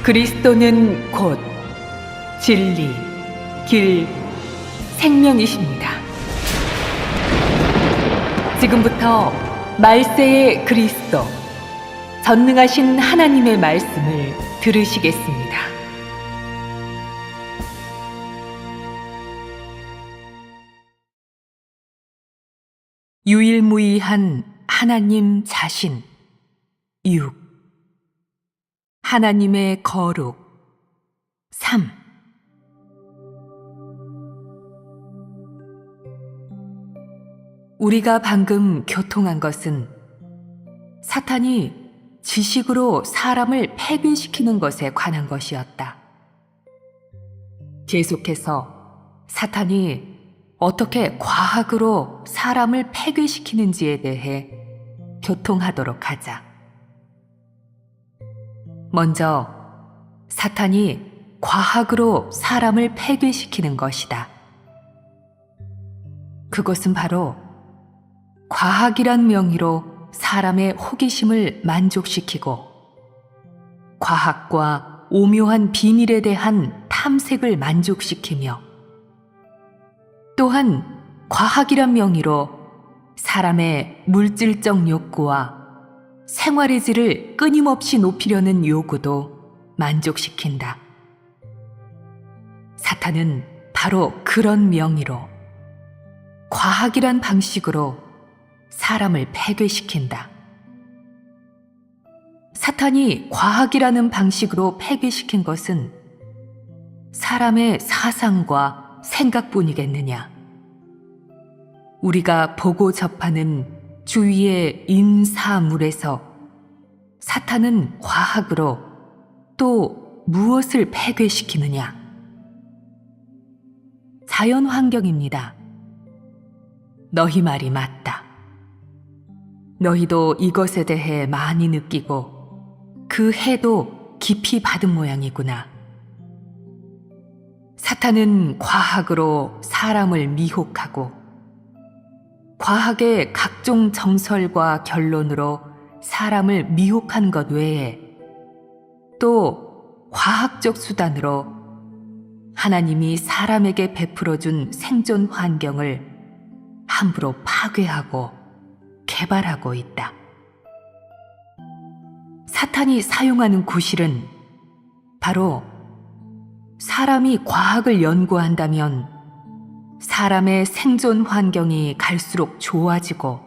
그리스도는 곧 진리, 길, 생명이십니다. 지금부터 말세의 그리스도, 전능하신 하나님의 말씀을 들으시겠습니다. 유일무이한 하나님 자신 6. 하나님의 거룩 3. 우리가 방금 교통한 것은 사탄이 지식으로 사람을 패배시키는 것에 관한 것이었다. 계속해서 사탄이 어떻게 과학으로 사람을 패괴시키는지에 대해 교통하도록 하자. 먼저 사탄이 과학으로 사람을 패괴시키는 것이다. 그것은 바로 과학이란 명의로 사람의 호기심을 만족시키고 과학과 오묘한 비밀에 대한 탐색을 만족시키며 또한 과학이란 명의로 사람의 물질적 욕구와 생활의 질을 끊임없이 높이려는 요구도 만족시킨다. 사탄은 바로 그런 명의로 과학이란 방식으로 사람을 패괴시킨다. 사탄이 과학이라는 방식으로 패괴시킨 것은 사람의 사상과 생각뿐이겠느냐? 우리가 보고 접하는 주위의 인사물에서 사탄은 과학으로 또 무엇을 패괴시키느냐? 자연 환경입니다. 너희 말이 맞다. 너희도 이것에 대해 많이 느끼고 그 해도 깊이 받은 모양이구나. 사탄은 과학으로 사람을 미혹하고 과학의 각종 정설과 결론으로 사람을 미혹한 것 외에 또 과학적 수단으로 하나님이 사람에게 베풀어준 생존 환경을 함부로 파괴하고 개발하고 있다. 사탄이 사용하는 구실은 바로 사람이 과학을 연구한다면 사람의 생존 환경이 갈수록 좋아지고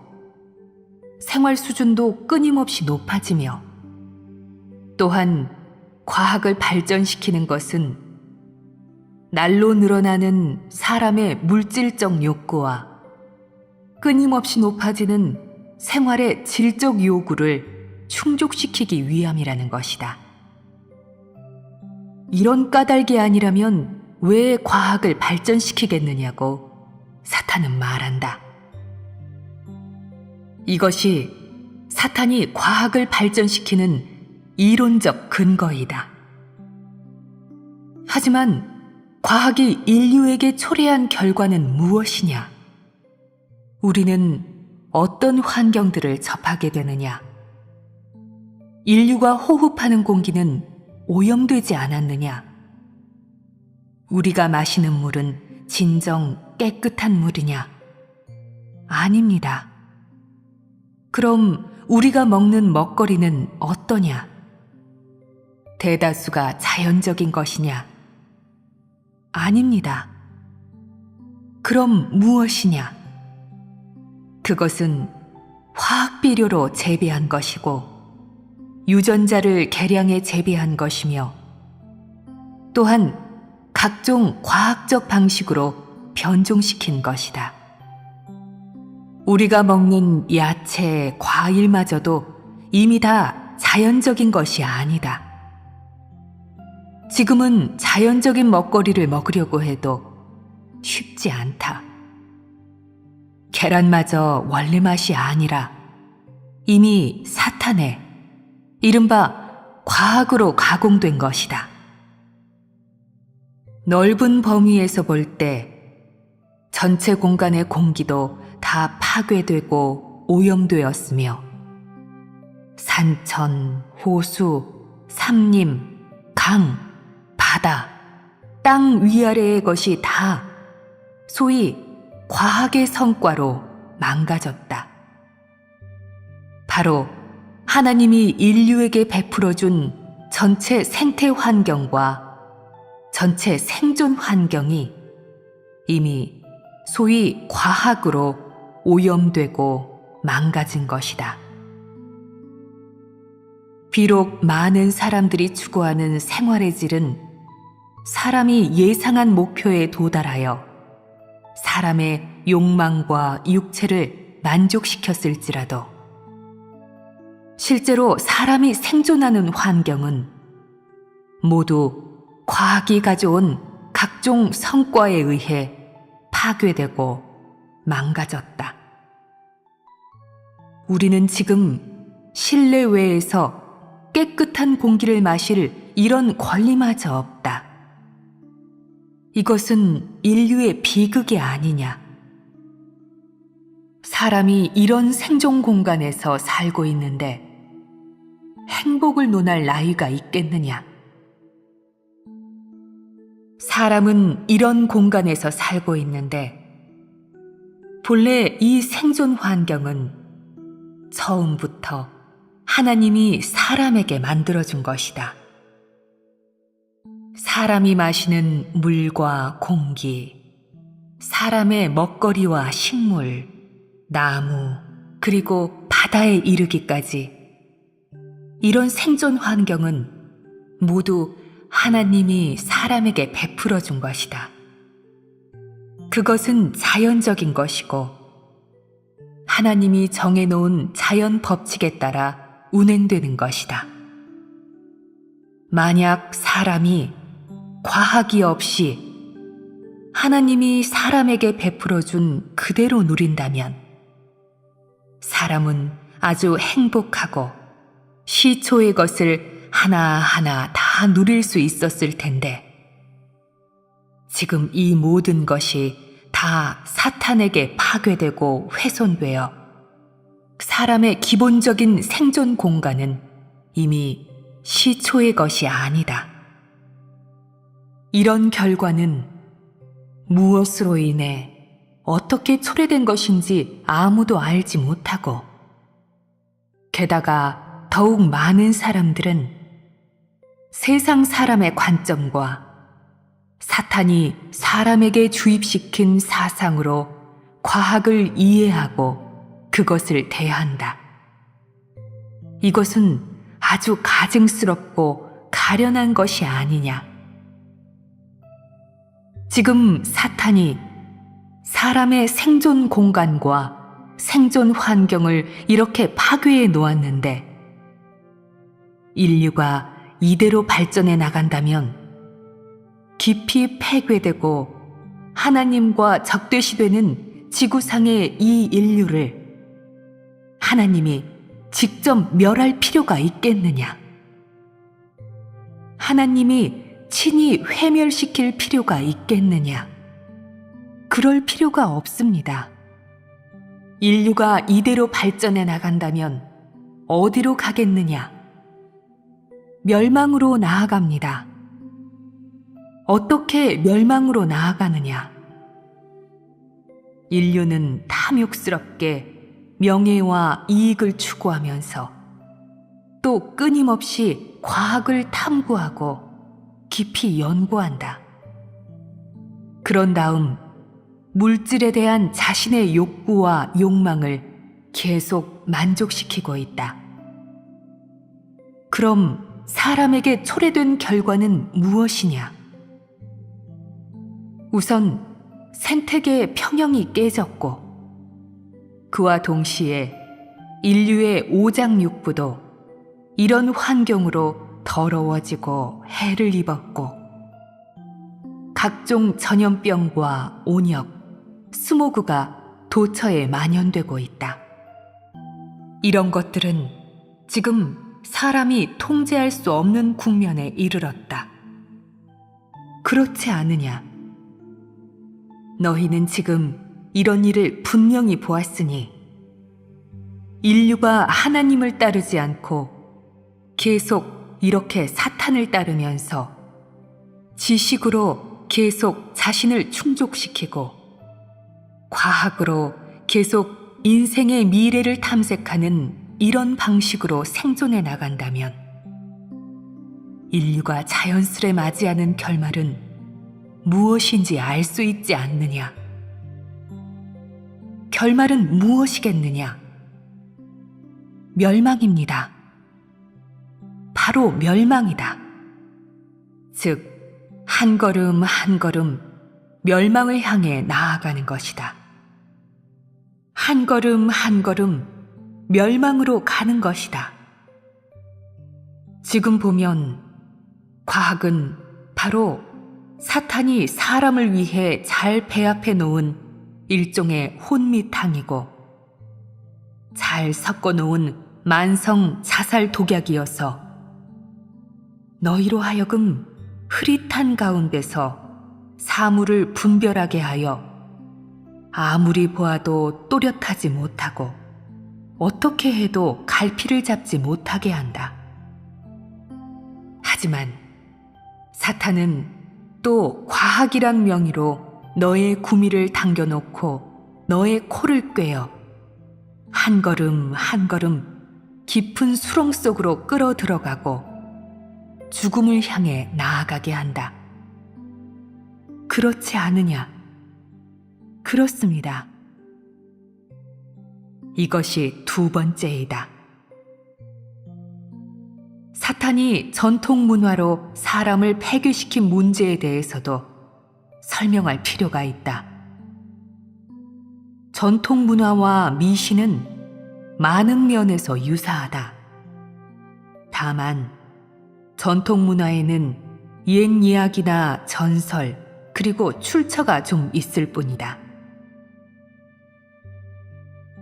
생활 수준도 끊임없이 높아지며 또한 과학을 발전시키는 것은 날로 늘어나는 사람의 물질적 욕구와 끊임없이 높아지는 생활의 질적 요구를 충족시키기 위함이라는 것이다. 이런 까닭이 아니라면 왜 과학을 발전시키겠느냐고 사탄은 말한다. 이것이 사탄이 과학을 발전시키는 이론적 근거이다. 하지만 과학이 인류에게 초래한 결과는 무엇이냐? 우리는 어떤 환경들을 접하게 되느냐? 인류가 호흡하는 공기는 오염되지 않았느냐? 우리가 마시는 물은 진정 깨끗한 물이냐? 아닙니다. 그럼 우리가 먹는 먹거리는 어떠냐? 대다수가 자연적인 것이냐? 아닙니다. 그럼 무엇이냐? 그것은 화학 비료로 재배한 것이고 유전자를 개량해 재배한 것이며 또한 각종 과학적 방식으로 변종시킨 것이다. 우리가 먹는 야채, 과일마저도 이미 다 자연적인 것이 아니다. 지금은 자연적인 먹거리를 먹으려고 해도 쉽지 않다. 계란마저 원래 맛이 아니라 이미 사탄의 이른바 과학으로 가공된 것이다. 넓은 범위에서 볼 때 전체 공간의 공기도 다 파괴되고 오염되었으며 산천, 호수, 삼림, 강, 바다, 땅 위아래의 것이 다 소위 과학의 성과로 망가졌다. 바로 하나님이 인류에게 베풀어준 전체 생태 환경과 전체 생존 환경이 이미 소위 과학으로 오염되고 망가진 것이다. 비록 많은 사람들이 추구하는 생활의 질은 사람이 예상한 목표에 도달하여 사람의 욕망과 육체를 만족시켰을지라도 실제로 사람이 생존하는 환경은 모두 과학이 가져온 각종 성과에 의해 파괴되고 망가졌다. 우리는 지금 실내외에서 깨끗한 공기를 마실 이런 권리마저 없다. 이것은 인류의 비극이 아니냐. 사람이 이런 생존 공간에서 살고 있는데 행복을 논할 나이가 있겠느냐. 사람은 이런 공간에서 살고 있는데 본래 이 생존 환경은 처음부터 하나님이 사람에게 만들어준 것이다. 사람이 마시는 물과 공기, 사람의 먹거리와 식물, 나무, 그리고 바다에 이르기까지 이런 생존 환경은 모두 하나님이 사람에게 베풀어 준 것이다. 그것은 자연적인 것이고 하나님이 정해놓은 자연 법칙에 따라 운행되는 것이다. 만약 사람이 과학이 없이 하나님이 사람에게 베풀어 준 그대로 누린다면 사람은 아주 행복하고 시초의 것을 하나하나 다 누릴 수 있었을 텐데 지금 이 모든 것이 다 사탄에게 파괴되고 훼손되어 사람의 기본적인 생존 공간은 이미 시초의 것이 아니다. 이런 결과는 무엇으로 인해 어떻게 초래된 것인지 아무도 알지 못하고 게다가 더욱 많은 사람들은 세상 사람의 관점과 사탄이 사람에게 주입시킨 사상으로 과학을 이해하고 그것을 대한다. 이것은 아주 가증스럽고 가련한 것이 아니냐. 지금 사탄이 사람의 생존 공간과 생존 환경을 이렇게 파괴해 놓았는데 인류가 이대로 발전해 나간다면 깊이 폐괴되고 하나님과 적대시되는 지구상의 이 인류를 하나님이 직접 멸할 필요가 있겠느냐? 하나님이 친히 회멸시킬 필요가 있겠느냐? 그럴 필요가 없습니다. 인류가 이대로 발전해 나간다면 어디로 가겠느냐? 멸망으로 나아갑니다. 어떻게 멸망으로 나아가느냐? 인류는 탐욕스럽게 명예와 이익을 추구하면서 또 끊임없이 과학을 탐구하고 깊이 연구한다. 그런 다음 물질에 대한 자신의 욕구와 욕망을 계속 만족시키고 있다. 그럼 사람에게 초래된 결과는 무엇이냐? 우선 생태계의 평형이 깨졌고 그와 동시에 인류의 오장육부도 이런 환경으로 더러워지고 해를 입었고 각종 전염병과 온역, 스모그가 도처에 만연되고 있다. 이런 것들은 지금 사람이 통제할 수 없는 국면에 이르렀다. 그렇지 않으냐? 너희는 지금 이런 일을 분명히 보았으니 인류가 하나님을 따르지 않고 계속 이렇게 사탄을 따르면서 지식으로 계속 자신을 충족시키고 과학으로 계속 인생의 미래를 탐색하는 이런 방식으로 생존해 나간다면 인류가 자연스레 맞이하는 결말은 무엇인지 알 수 있지 않느냐? 결말은 무엇이겠느냐? 멸망입니다. 바로 멸망이다. 즉, 한 걸음 한 걸음 멸망을 향해 나아가는 것이다. 한 걸음 한 걸음 멸망으로 가는 것이다. 지금 보면 과학은 바로 사탄이 사람을 위해 잘 배합해 놓은 일종의 혼미탕이고 잘 섞어 놓은 만성 자살 독약이어서 너희로 하여금 흐릿한 가운데서 사물을 분별하게 하여 아무리 보아도 또렷하지 못하고 어떻게 해도 갈피를 잡지 못하게 한다. 하지만 사탄은 또 과학이란 명의로 너의 구미를 당겨놓고 너의 코를 꿰어 한 걸음 한 걸음 깊은 수렁 속으로 끌어 들어가고 죽음을 향해 나아가게 한다. 그렇지 않으냐? 그렇습니다. 이것이 두 번째이다. 사탄이 전통 문화로 사람을 폐괴시킨 문제에 대해서도 설명할 필요가 있다. 전통 문화와 미신은 많은 면에서 유사하다. 다만 전통 문화에는 옛 이야기나 전설 그리고 출처가 좀 있을 뿐이다.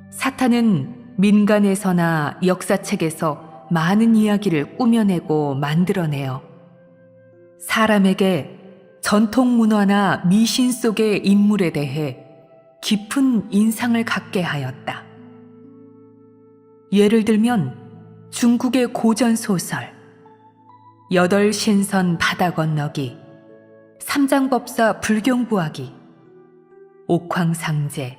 사탄은 민간에서나 역사책에서 많은 이야기를 꾸며내고 만들어내어 사람에게 전통 문화나 미신 속의 인물에 대해 깊은 인상을 갖게 하였다. 예를 들면 중국의 고전 소설 여덟 신선 바다 건너기, 삼장법사 불경부하기, 옥황상제,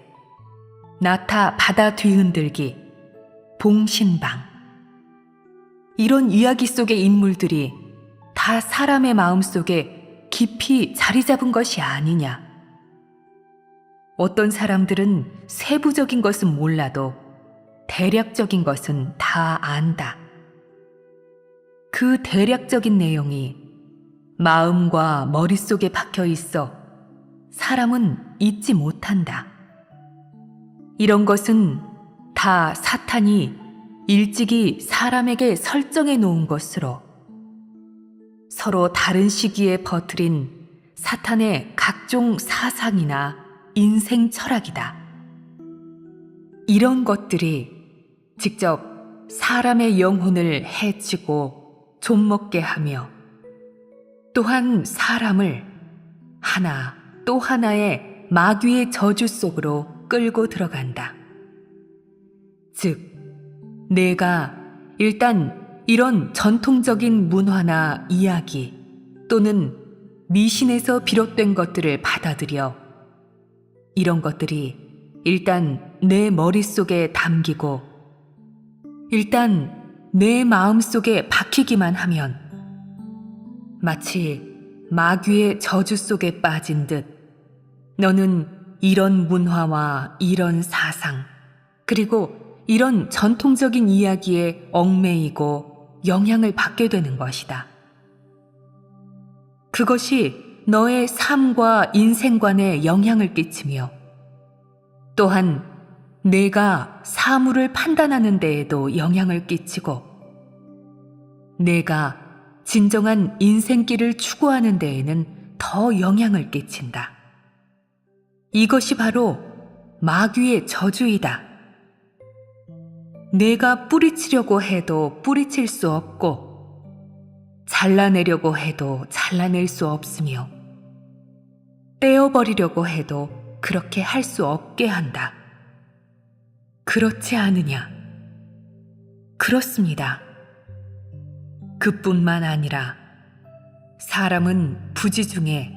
나타 바다 뒤흔들기, 봉신방 이런 이야기 속의 인물들이 다 사람의 마음속에 깊이 자리 잡은 것이 아니냐. 어떤 사람들은 세부적인 것은 몰라도 대략적인 것은 다 안다. 그 대략적인 내용이 마음과 머릿속에 박혀 있어 사람은 잊지 못한다. 이런 것은 다 사탄이 일찍이 사람에게 설정해 놓은 것으로 서로 다른 시기에 퍼뜨린 사탄의 각종 사상이나 인생 철학이다. 이런 것들이 직접 사람의 영혼을 해치고 좀먹게 하며 또한 사람을 하나 또 하나의 마귀의 저주 속으로 끌고 들어간다. 즉, 내가 일단 이런 전통적인 문화나 이야기 또는 미신에서 비롯된 것들을 받아들여 이런 것들이 일단 내 머릿속에 담기고 일단 내 마음속에 박히기만 하면 마치 마귀의 저주 속에 빠진 듯 너는 이런 문화와 이런 사상 그리고 이런 전통적인 이야기에 얽매이고 영향을 받게 되는 것이다. 그것이 너의 삶과 인생관에 영향을 끼치며 또한 내가 사물을 판단하는 데에도 영향을 끼치고 내가 진정한 인생길을 추구하는 데에는 더 영향을 끼친다. 이것이 바로 마귀의 저주이다. 내가 뿌리치려고 해도 뿌리칠 수 없고 잘라내려고 해도 잘라낼 수 없으며 떼어버리려고 해도 그렇게 할 수 없게 한다. 그렇지 않으냐? 그렇습니다. 그뿐만 아니라 사람은 부지 중에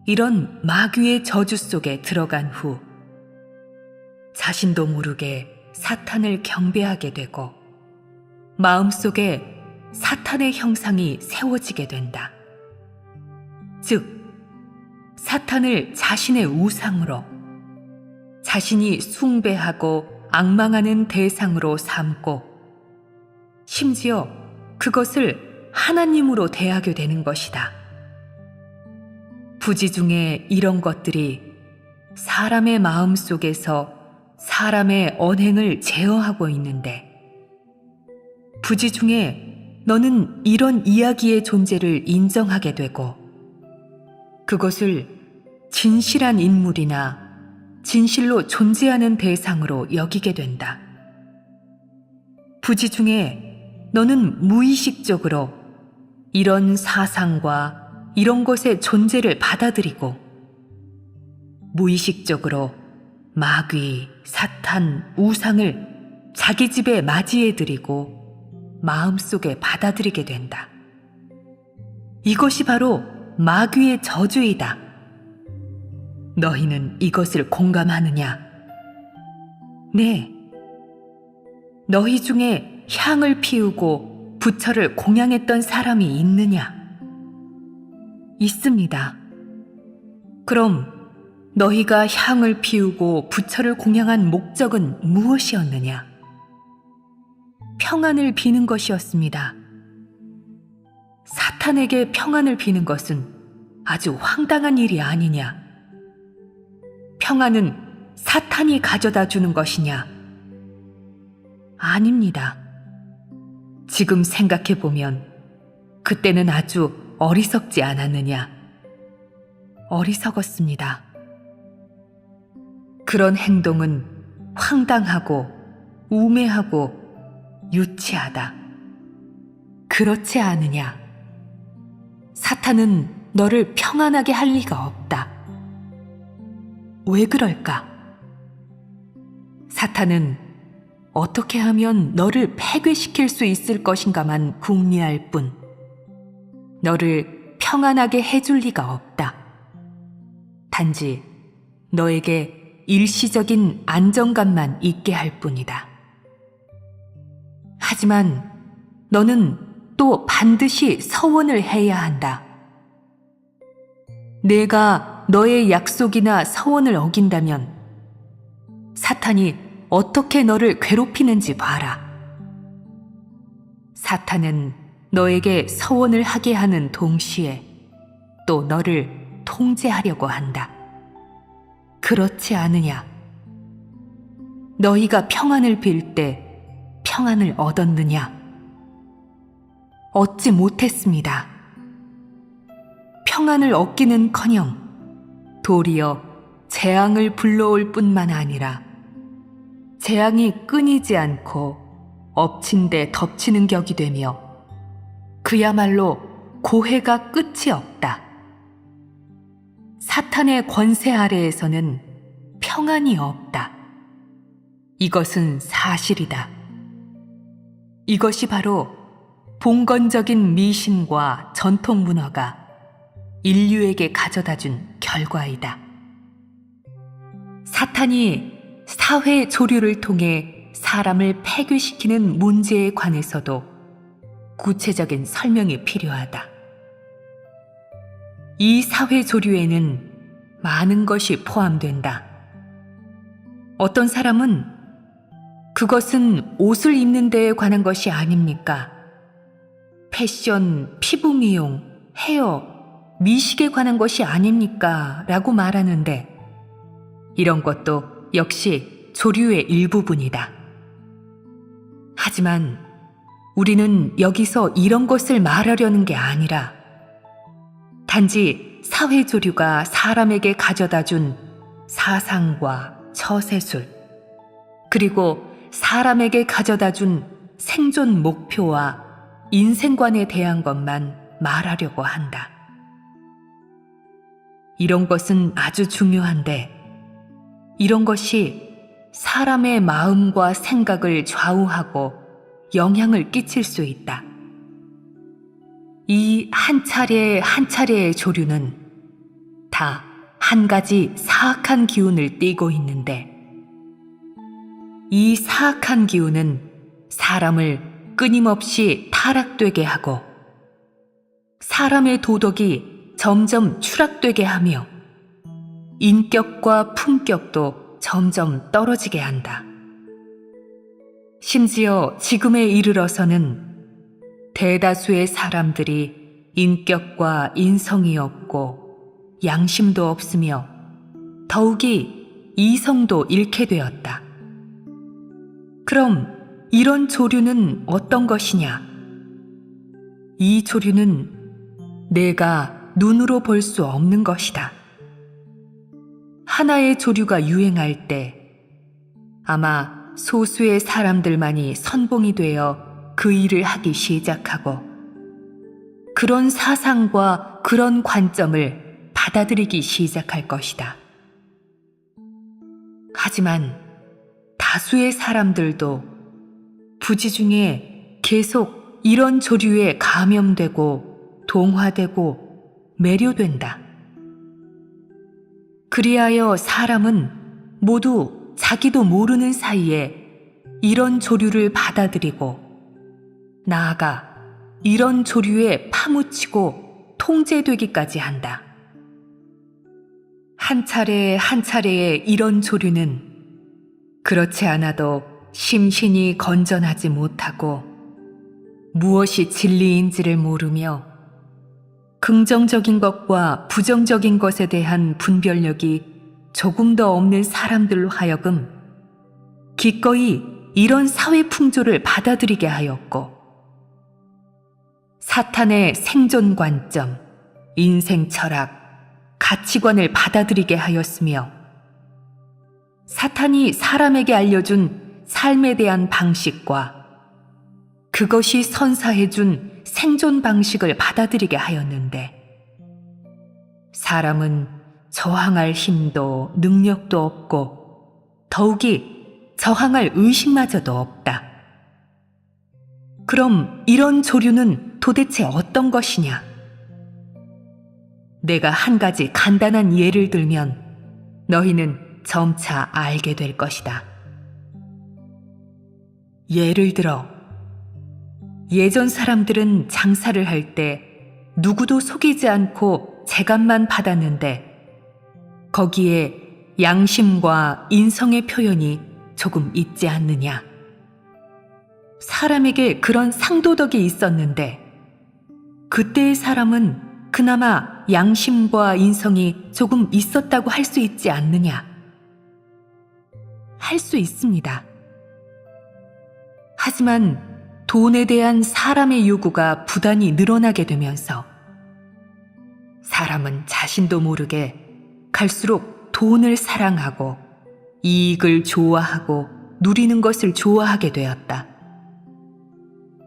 이런 마귀의 저주 속에 들어간 후 자신도 모르게 사탄을 경배하게 되고 마음속에 사탄의 형상이 세워지게 된다. 즉, 사탄을 자신의 우상으로, 자신이 숭배하고 앙망하는 대상으로 삼고 심지어 그것을 하나님으로 대하게 되는 것이다. 부지 중에 이런 것들이 사람의 마음 속에서 사람의 언행을 제어하고 있는데, 부지 중에 너는 이런 이야기의 존재를 인정하게 되고 그것을 진실한 인물이나 진실로 존재하는 대상으로 여기게 된다. 부지 중에 너는 무의식적으로 이런 사상과 이런 것의 존재를 받아들이고 무의식적으로 마귀, 사탄, 우상을 자기 집에 맞이해드리고 마음속에 받아들이게 된다. 이것이 바로 마귀의 저주이다. 너희는 이것을 공감하느냐? 네. 너희 중에 향을 피우고 부처를 공양했던 사람이 있느냐? 있습니다. 그럼 너희가 향을 피우고 부처를 공양한 목적은 무엇이었느냐? 평안을 비는 것이었습니다. 사탄에게 평안을 비는 것은 아주 황당한 일이 아니냐? 평안은 사탄이 가져다 주는 것이냐? 아닙니다. 지금 생각해보면 그때는 아주 어리석지 않았느냐? 어리석었습니다. 그런 행동은 황당하고 우매하고 유치하다. 그렇지 않으냐? 사탄은 너를 평안하게 할 리가 없다. 왜 그럴까? 사탄은 어떻게 하면 너를 패괴시킬 수 있을 것인가만 궁리할 뿐 너를 평안하게 해줄 리가 없다. 단지 너에게 일시적인 안정감만 있게 할 뿐이다. 하지만 너는 또 반드시 서원을 해야 한다. 내가 너의 약속이나 서원을 어긴다면 사탄이 어떻게 너를 괴롭히는지 봐라. 사탄은 너에게 서원을 하게 하는 동시에 또 너를 통제하려고 한다. 그렇지 않으냐? 너희가 평안을 빌 때 평안을 얻었느냐? 얻지 못했습니다. 평안을 얻기는커녕 도리어 재앙을 불러올 뿐만 아니라 재앙이 끊이지 않고 엎친 데 덮치는 격이 되며 그야말로 고해가 끝이 없다. 사탄의 권세 아래에서는 평안이 없다. 이것은 사실이다. 이것이 바로 봉건적인 미신과 전통 문화가 인류에게 가져다준 결과이다. 사탄이 사회 조류를 통해 사람을 패괴시키는 문제에 관해서도 구체적인 설명이 필요하다. 이 사회 조류에는 많은 것이 포함된다. 어떤 사람은 그것은 옷을 입는 데에 관한 것이 아닙니까? 패션, 피부 미용, 헤어, 미식에 관한 것이 아닙니까? 라고 말하는데 이런 것도 역시 조류의 일부분이다. 하지만 우리는 여기서 이런 것을 말하려는 게 아니라 단지 사회 조류가 사람에게 가져다 준 사상과 처세술, 그리고 사람에게 가져다 준 생존 목표와 인생관에 대한 것만 말하려고 한다. 이런 것은 아주 중요한데 이런 것이 사람의 마음과 생각을 좌우하고 영향을 끼칠 수 있다. 이 한 차례 한 차례의 조류는 다 한 가지 사악한 기운을 띠고 있는데, 이 사악한 기운은 사람을 끊임없이 타락되게 하고 사람의 도덕이 점점 추락되게 하며 인격과 품격도 점점 떨어지게 한다. 심지어 지금에 이르러서는 대다수의 사람들이 인격과 인성이 없고 양심도 없으며 더욱이 이성도 잃게 되었다. 그럼 이런 조류는 어떤 것이냐? 이 조류는 내가 눈으로 볼 수 없는 것이다. 하나의 조류가 유행할 때 아마 소수의 사람들만이 선봉이 되어 그 일을 하기 시작하고 그런 사상과 그런 관점을 받아들이기 시작할 것이다. 하지만 다수의 사람들도 부지 중에 계속 이런 조류에 감염되고 동화되고 매료된다. 그리하여 사람은 모두 자기도 모르는 사이에 이런 조류를 받아들이고 나아가 이런 조류에 파묻히고 통제되기까지 한다. 한 차례 한 차례의 이런 조류는 그렇지 않아도 심신이 건전하지 못하고 무엇이 진리인지를 모르며 긍정적인 것과 부정적인 것에 대한 분별력이 조금 더 없는 사람들로 하여금 기꺼이 이런 사회 풍조를 받아들이게 하였고 사탄의 생존 관점, 인생 철학, 가치관을 받아들이게 하였으며 사탄이 사람에게 알려준 삶에 대한 방식과 그것이 선사해준 생존 방식을 받아들이게 하였는데 사람은 저항할 힘도 능력도 없고 더욱이 저항할 의식마저도 없다. 그럼 이런 조류는 도대체 어떤 것이냐? 내가 한 가지 간단한 예를 들면 너희는 점차 알게 될 것이다. 예를 들어 예전 사람들은 장사를 할 때 누구도 속이지 않고 제값만 받았는데 거기에 양심과 인성의 표현이 조금 있지 않느냐? 사람에게 그런 상도덕이 있었는데 그때의 사람은 그나마 양심과 인성이 조금 있었다고 할 수 있지 않느냐? 할 수 있습니다. 하지만 돈에 대한 사람의 요구가 부단히 늘어나게 되면서 사람은 자신도 모르게 갈수록 돈을 사랑하고 이익을 좋아하고 누리는 것을 좋아하게 되었다.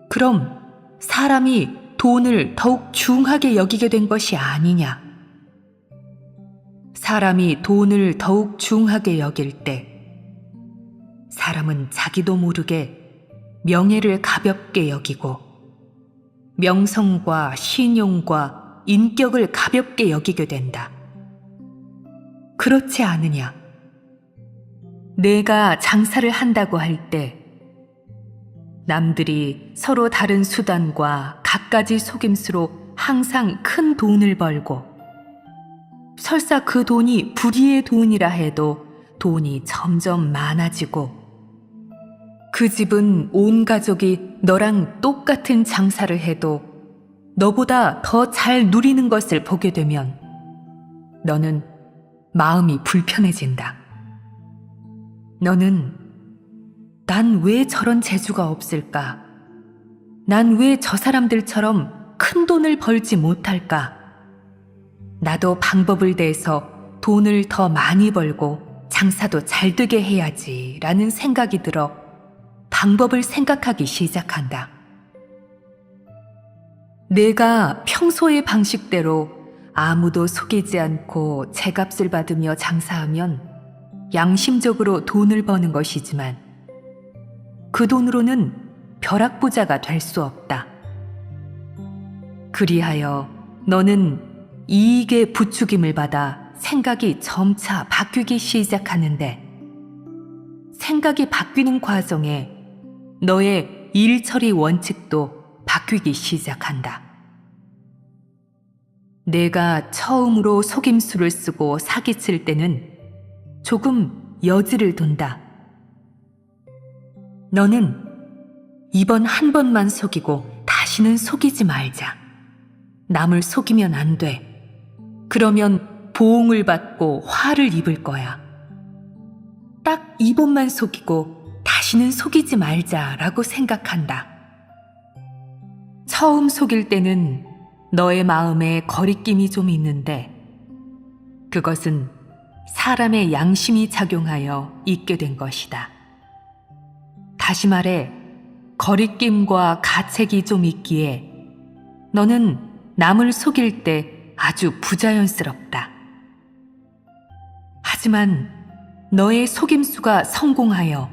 그럼 사람이 돈을 더욱 중하게 여기게 된 것이 아니냐? 사람이 돈을 더욱 중하게 여길 때 사람은 자기도 모르게 명예를 가볍게 여기고 명성과 신용과 인격을 가볍게 여기게 된다. 그렇지 않으냐? 내가 장사를 한다고 할 때 남들이 서로 다른 수단과 갖가지 속임수로 항상 큰 돈을 벌고 설사 그 돈이 불의의 돈이라 해도 돈이 점점 많아지고 그 집은 온 가족이 너랑 똑같은 장사를 해도 너보다 더 잘 누리는 것을 보게 되면 너는 마음이 불편해진다. 너는 난 왜 저런 재주가 없을까? 난 왜 저 사람들처럼 큰 돈을 벌지 못할까? 나도 방법을 내서 돈을 더 많이 벌고 장사도 잘 되게 해야지 라는 생각이 들어 방법을 생각하기 시작한다. 내가 평소의 방식대로 아무도 속이지 않고 제값을 받으며 장사하면 양심적으로 돈을 버는 것이지만 그 돈으로는 벼락부자가 될 수 없다. 그리하여 너는 이익의 부추김을 받아 생각이 점차 바뀌기 시작하는데, 생각이 바뀌는 과정에 너의 일처리 원칙도 바뀌기 시작한다. 내가 처음으로 속임수를 쓰고 사기칠 때는 조금 여지를 둔다. 너는 이번 한 번만 속이고 다시는 속이지 말자. 남을 속이면 안 돼. 그러면 보응을 받고 화를 입을 거야. 딱 이번만 속이고 다시는 속이지 말자라고 생각한다. 처음 속일 때는 너의 마음에 거리낌이 좀 있는데, 그것은 사람의 양심이 작용하여 있게 된 것이다. 다시 말해, 거리낌과 가책이 좀 있기에 너는 남을 속일 때 아주 부자연스럽다. 하지만 너의 속임수가 성공하여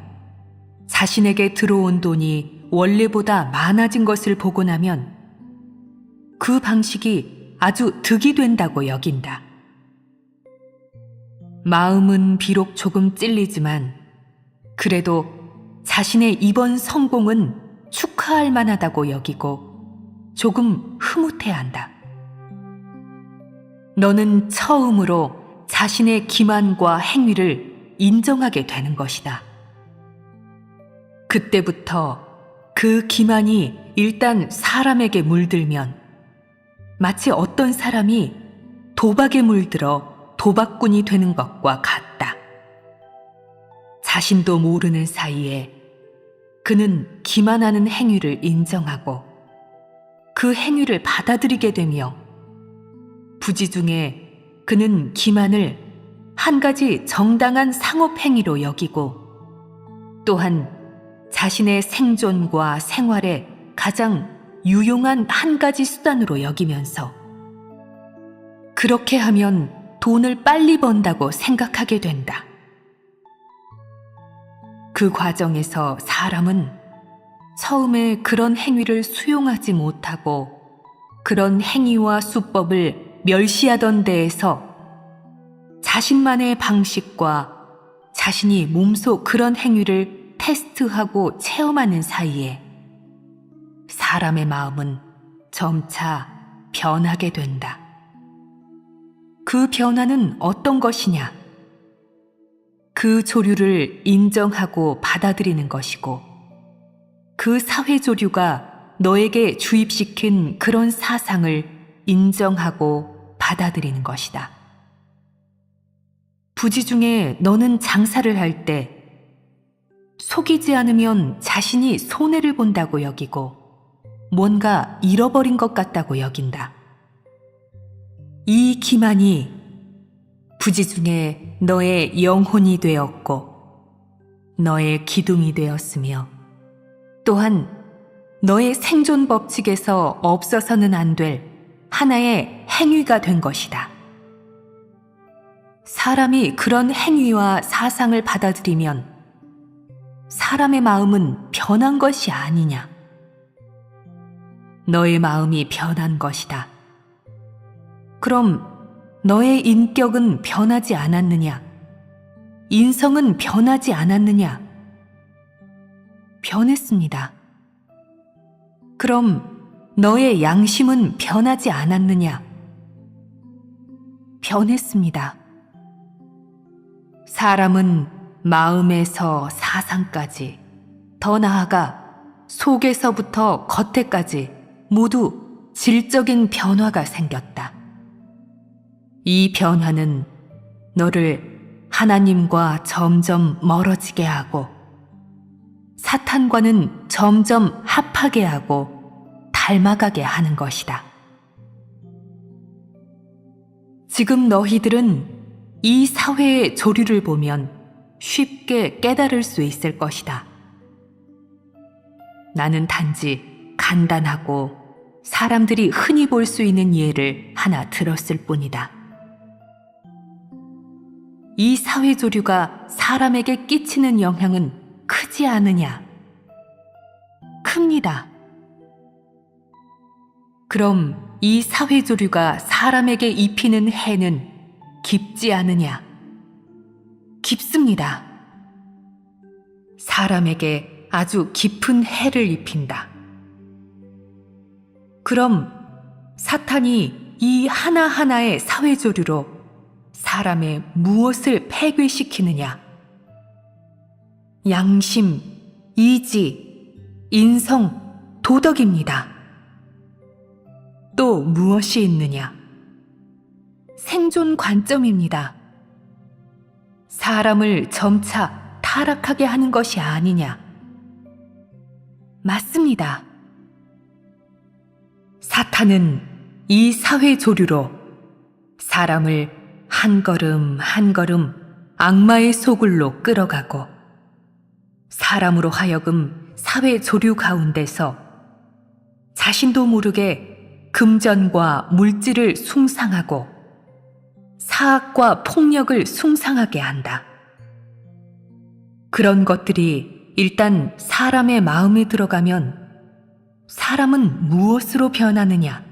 자신에게 들어온 돈이 원래보다 많아진 것을 보고 나면 그 방식이 아주 득이 된다고 여긴다. 마음은 비록 조금 찔리지만 그래도 자신의 이번 성공은 축하할 만하다고 여기고 조금 흐뭇해한다. 너는 처음으로 자신의 기만과 행위를 인정하게 되는 것이다. 그때부터 그 기만이 일단 사람에게 물들면 마치 어떤 사람이 도박에 물들어 도박꾼이 되는 것과 같다. 자신도 모르는 사이에 그는 기만하는 행위를 인정하고 그 행위를 받아들이게 되며 부지중에 그는 기만을 한 가지 정당한 상업 행위로 여기고 또한 자신의 생존과 생활에 가장 유용한 한 가지 수단으로 여기면서 그렇게 하면 돈을 빨리 번다고 생각하게 된다. 그 과정에서 사람은 처음에 그런 행위를 수용하지 못하고 그런 행위와 수법을 멸시하던 데에서 자신만의 방식과 자신이 몸소 그런 행위를 테스트하고 체험하는 사이에 사람의 마음은 점차 변하게 된다. 그 변화는 어떤 것이냐? 그 조류를 인정하고 받아들이는 것이고, 그 사회 조류가 너에게 주입시킨 그런 사상을 인정하고 받아들이는 것이다. 부지중에 너는 장사를 할 때 속이지 않으면 자신이 손해를 본다고 여기고 뭔가 잃어버린 것 같다고 여긴다. 이 기만이 부지중에 너의 영혼이 되었고 너의 기둥이 되었으며 또한 너의 생존 법칙에서 없어서는 안 될 하나의 행위가 된 것이다. 사람이 그런 행위와 사상을 받아들이면 사람의 마음은 변한 것이 아니냐? 너의 마음이 변한 것이다. 그럼 너의 인격은 변하지 않았느냐? 인성은 변하지 않았느냐? 변했습니다. 그럼 너의 양심은 변하지 않았느냐? 변했습니다. 사람은 마음에서 사상까지, 더 나아가 속에서부터 겉에까지 모두 질적인 변화가 생겼다. 이 변화는 너를 하나님과 점점 멀어지게 하고 사탄과는 점점 합하게 하고 닮아가게 하는 것이다. 지금 너희들은 이 사회의 조류를 보면 쉽게 깨달을 수 있을 것이다. 나는 단지 간단하고 사람들이 흔히 볼 수 있는 예를 하나 들었을 뿐이다. 이 사회 조류가 사람에게 끼치는 영향은 크지 않으냐? 큽니다. 그럼 이 사회조류가 사람에게 입히는 해는 깊지 않으냐? 깊습니다. 사람에게 아주 깊은 해를 입힌다. 그럼 사탄이 이 하나하나의 사회조류로 사람의 무엇을 폐괴시키느냐? 양심, 이지, 인성, 도덕입니다. 또 무엇이 있느냐? 생존 관점입니다. 사람을 점차 타락하게 하는 것이 아니냐? 맞습니다. 사탄은 이 사회 조류로 사람을 한 걸음 한 걸음 악마의 소굴로 끌어가고 사람으로 하여금 사회 조류 가운데서 자신도 모르게 금전과 물질을 숭상하고 사악과 폭력을 숭상하게 한다. 그런 것들이 일단 사람의 마음에 들어가면 사람은 무엇으로 변하느냐?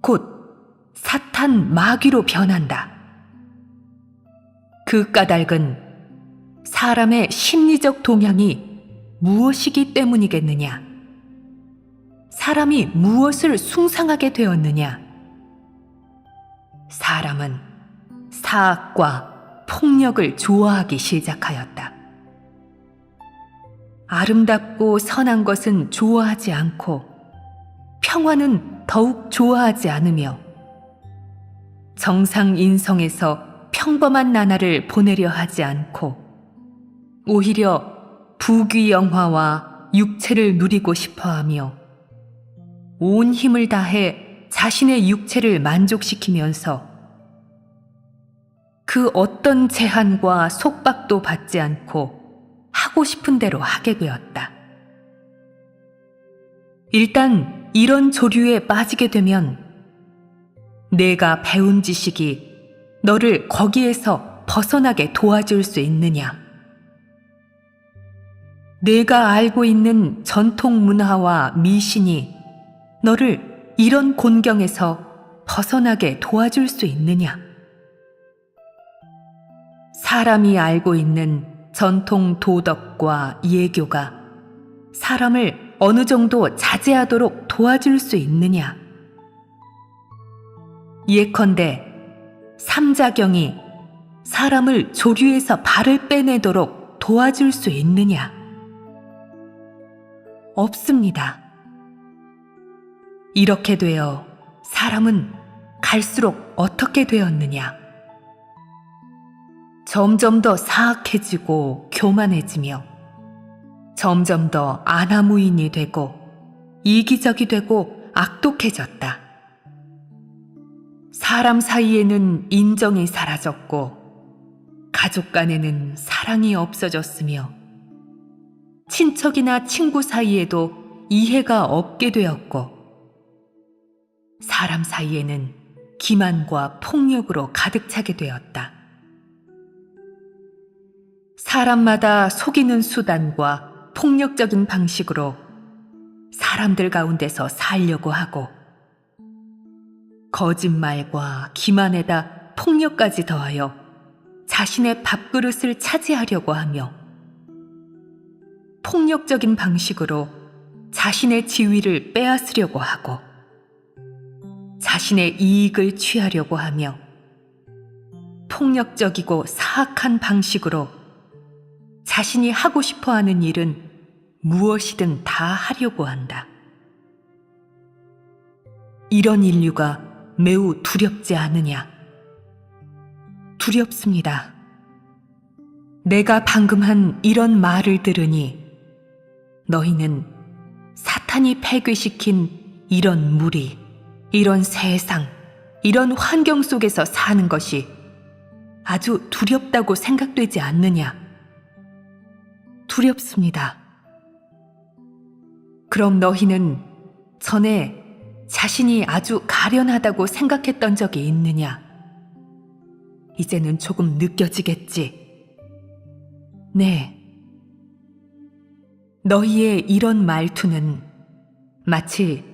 곧 사탄 마귀로 변한다. 그 까닭은 사람의 심리적 동향이 무엇이기 때문이겠느냐? 사람이 무엇을 숭상하게 되었느냐? 사람은 사악과 폭력을 좋아하기 시작하였다. 아름답고 선한 것은 좋아하지 않고 평화는 더욱 좋아하지 않으며 정상인성에서 평범한 나날을 보내려 하지 않고 오히려 부귀영화와 육체를 누리고 싶어하며 온 힘을 다해 자신의 육체를 만족시키면서 그 어떤 제한과 속박도 받지 않고 하고 싶은 대로 하게 되었다. 일단 이런 조류에 빠지게 되면 내가 배운 지식이 너를 거기에서 벗어나게 도와줄 수 있느냐? 내가 알고 있는 전통 문화와 미신이 너를 이런 곤경에서 벗어나게 도와줄 수 있느냐? 사람이 알고 있는 전통 도덕과 예교가 사람을 어느 정도 자제하도록 도와줄 수 있느냐? 예컨대 삼자경이 사람을 조류에서 발을 빼내도록 도와줄 수 있느냐? 없습니다. 이렇게 되어 사람은 갈수록 어떻게 되었느냐? 점점 더 사악해지고 교만해지며 점점 더 아나무인이 되고 이기적이 되고 악독해졌다. 사람 사이에는 인정이 사라졌고 가족 간에는 사랑이 없어졌으며 친척이나 친구 사이에도 이해가 없게 되었고 사람 사이에는 기만과 폭력으로 가득 차게 되었다. 사람마다 속이는 수단과 폭력적인 방식으로 사람들 가운데서 살려고 하고 거짓말과 기만에다 폭력까지 더하여 자신의 밥그릇을 차지하려고 하며 폭력적인 방식으로 자신의 지위를 빼앗으려고 하고 자신의 이익을 취하려고 하며 폭력적이고 사악한 방식으로 자신이 하고 싶어하는 일은 무엇이든 다 하려고 한다. 이런 인류가 매우 두렵지 않으냐? 두렵습니다. 내가 방금 한 이런 말을 들으니 너희는 사탄이 폐괴시킨 이런 무리, 이런 세상, 이런 환경 속에서 사는 것이 아주 두렵다고 생각되지 않느냐? 두렵습니다. 그럼 너희는 전에 자신이 아주 가련하다고 생각했던 적이 있느냐? 이제는 조금 느껴지겠지? 네. 너희의 이런 말투는 마치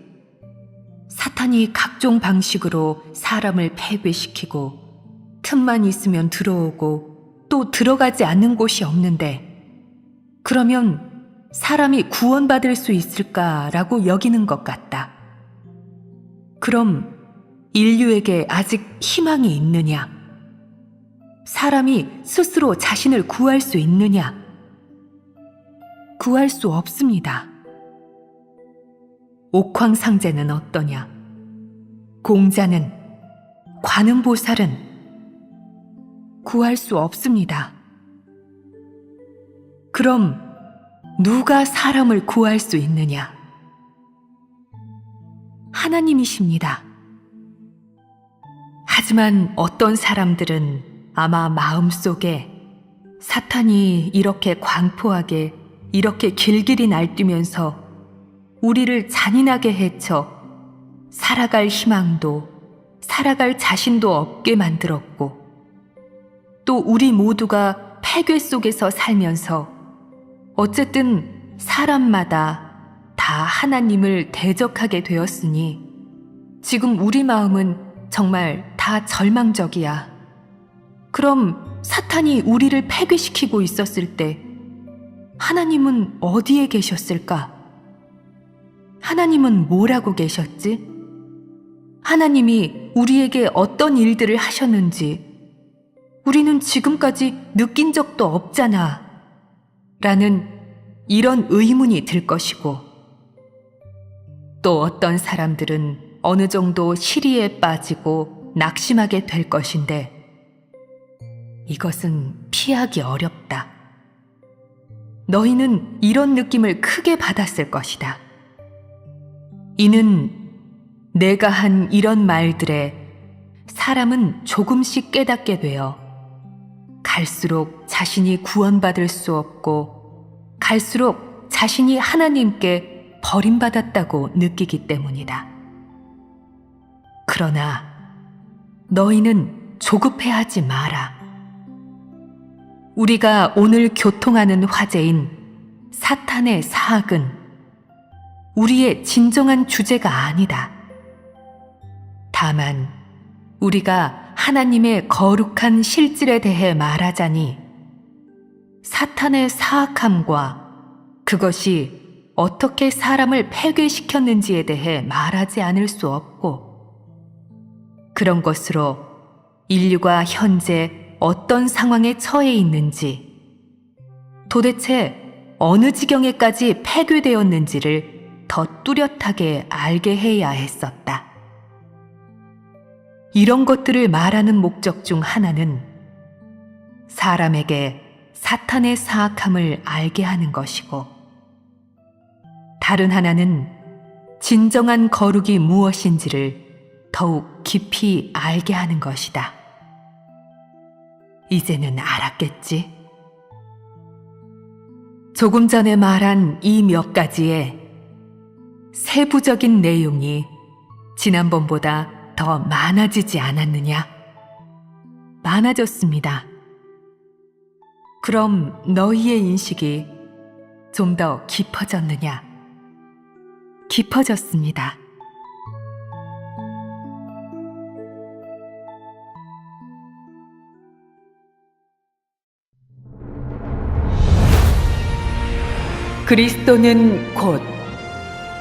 사탄이 각종 방식으로 사람을 패배시키고 틈만 있으면 들어오고 또 들어가지 않는 곳이 없는데 그러면 사람이 구원받을 수 있을까라고 여기는 것 같다. 그럼 인류에게 아직 희망이 있느냐? 사람이 스스로 자신을 구할 수 있느냐? 구할 수 없습니다. 옥황상제는 어떠냐? 공자는, 관음보살은 구할 수 없습니다. 그럼 누가 사람을 구할 수 있느냐? 하나님이십니다. 하지만 어떤 사람들은 아마 마음속에 사탄이 이렇게 광포하게 이렇게 길길이 날뛰면서 우리를 잔인하게 해쳐 살아갈 희망도 살아갈 자신도 없게 만들었고 또 우리 모두가 폐괴 속에서 살면서 어쨌든 사람마다 다 하나님을 대적하게 되었으니 지금 우리 마음은 정말 다 절망적이야. 그럼 사탄이 우리를 폐괴시키고 있었을 때 하나님은 어디에 계셨을까? 하나님은 뭐라고 계셨지? 하나님이 우리에게 어떤 일들을 하셨는지 우리는 지금까지 느낀 적도 없잖아. 라는 이런 의문이 들 것이고 또 어떤 사람들은 어느 정도 시리에 빠지고 낙심하게 될 것인데 이것은 피하기 어렵다. 너희는 이런 느낌을 크게 받았을 것이다. 이는 내가 한 이런 말들에 사람은 조금씩 깨닫게 되어 갈수록 자신이 구원받을 수 없고 갈수록 자신이 하나님께 버림받았다고 느끼기 때문이다. 그러나 너희는 조급해하지 마라. 우리가 오늘 교통하는 화제인 사탄의 사악은 우리의 진정한 주제가 아니다. 다만 우리가 하나님의 거룩한 실질에 대해 말하자니 사탄의 사악함과 그것이 어떻게 사람을 폐괴시켰는지에 대해 말하지 않을 수 없고 그런 것으로 인류가 현재 어떤 상황에 처해 있는지 도대체 어느 지경에까지 폐괴되었는지를 더 뚜렷하게 알게 해야 했었다. 이런 것들을 말하는 목적 중 하나는 사람에게 사탄의 사악함을 알게 하는 것이고 다른 하나는 진정한 거룩이 무엇인지를 더욱 깊이 알게 하는 것이다. 이제는 알았겠지? 조금 전에 말한 이 몇 가지의 세부적인 내용이 지난번보다 더 많아지지 않았느냐? 많아졌습니다. 그럼 너희의 인식이 좀 더 깊어졌느냐? 깊어졌습니다. 그리스도는 곧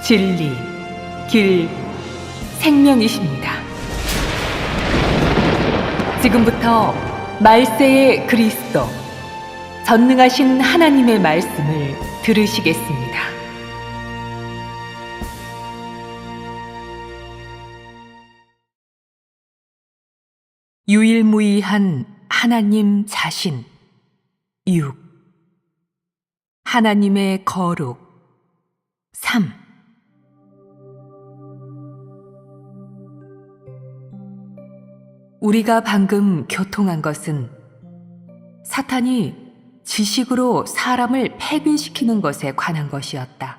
진리, 길, 생명이십니다. 지금부터 말세의 그리스도, 전능하신 하나님의 말씀을 들으시겠습니다. 유일무이한 하나님 자신 6. 하나님의 거룩 3. 우리가 방금 교통한 것은 사탄이 지식으로 사람을 폐괴시키는 것에 관한 것이었다.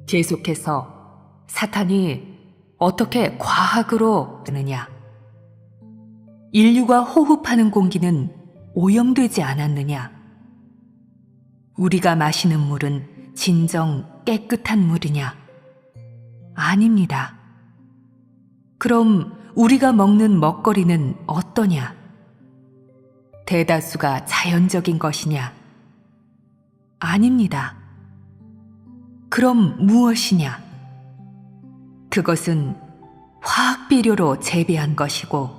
계속해서 사탄이 어떻게 과학으로 하느냐? 인류가 호흡하는 공기는 오염되지 않았느냐? 우리가 마시는 물은 진정 깨끗한 물이냐? 아닙니다. 그럼 우리가 먹는 먹거리는 어떠냐? 대다수가 자연적인 것이냐? 아닙니다. 그럼 무엇이냐? 그것은 화학 비료로 재배한 것이고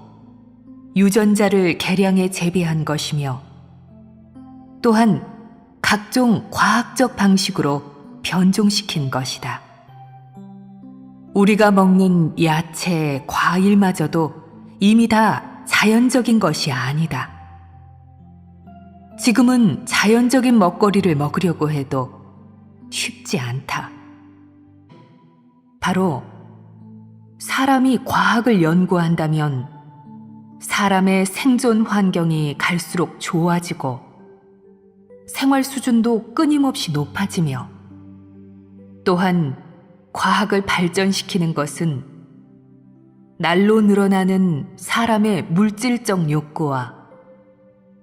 유전자를 개량해 재배한 것이며 또한 각종 과학적 방식으로 변종시킨 것이다. 우리가 먹는 야채, 과일마저도 이미 다 자연적인 것이 아니다. 지금은 자연적인 먹거리를 먹으려고 해도 쉽지 않다. 바로 사람이 과학을 연구한다면 사람의 생존 환경이 갈수록 좋아지고 생활 수준도 끊임없이 높아지며 또한 과학을 발전시키는 것은 날로 늘어나는 사람의 물질적 욕구와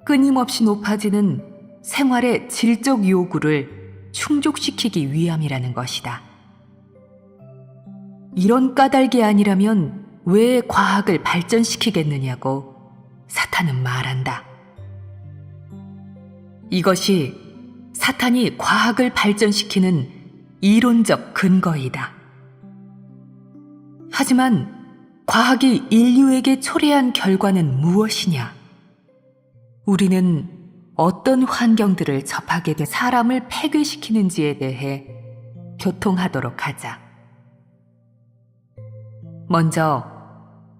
끊임없이 높아지는 생활의 질적 요구를 충족시키기 위함이라는 것이다. 이런 까닭이 아니라면 왜 과학을 발전시키겠느냐고 사탄은 말한다. 이것이 사탄이 과학을 발전시키는 이론적 근거이다. 하지만 과학이 인류에게 초래한 결과는 무엇이냐? 우리는 어떤 환경들을 접하게 돼 사람을 폐괴시키는지에 대해 교통하도록 하자. 먼저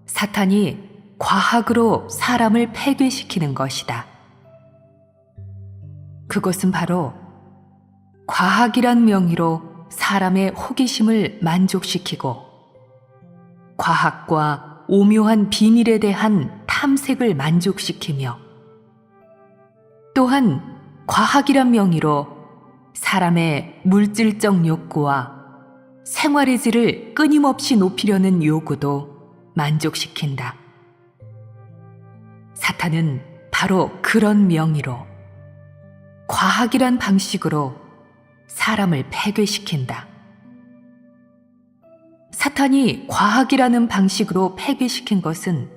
사탄이 과학으로 사람을 폐괴시키는 것이다. 그것은 바로 과학이란 명의로 사람의 호기심을 만족시키고 과학과 오묘한 비밀에 대한 탐색을 만족시키며 또한 과학이란 명의로 사람의 물질적 욕구와 생활의 질을 끊임없이 높이려는 요구도 만족시킨다. 사탄은 바로 그런 명의로 과학이란 방식으로 사람을 폐괴시킨다. 사탄이 과학이라는 방식으로 폐괴시킨 것은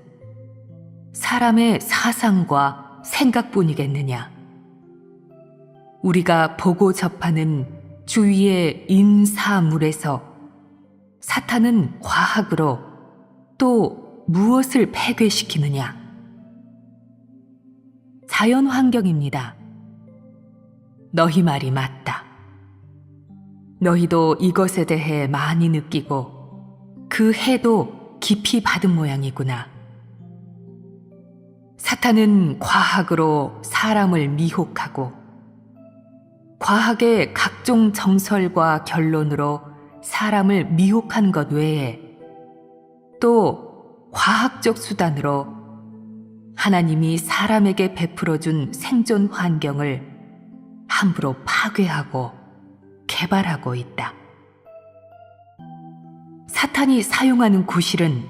사람의 사상과 생각뿐이겠느냐? 우리가 보고 접하는 주위의 인사물에서 사탄은 과학으로 또 무엇을 폐괴시키느냐? 자연 환경입니다. 너희 말이 맞다. 너희도 이것에 대해 많이 느끼고 그 해도 깊이 받은 모양이구나. 사탄은 과학으로 사람을 미혹하고 과학의 각종 정설과 결론으로 사람을 미혹한 것 외에 또 과학적 수단으로 하나님이 사람에게 베풀어준 생존 환경을 함부로 파괴하고 개발하고 있다. 사탄이 사용하는 구실은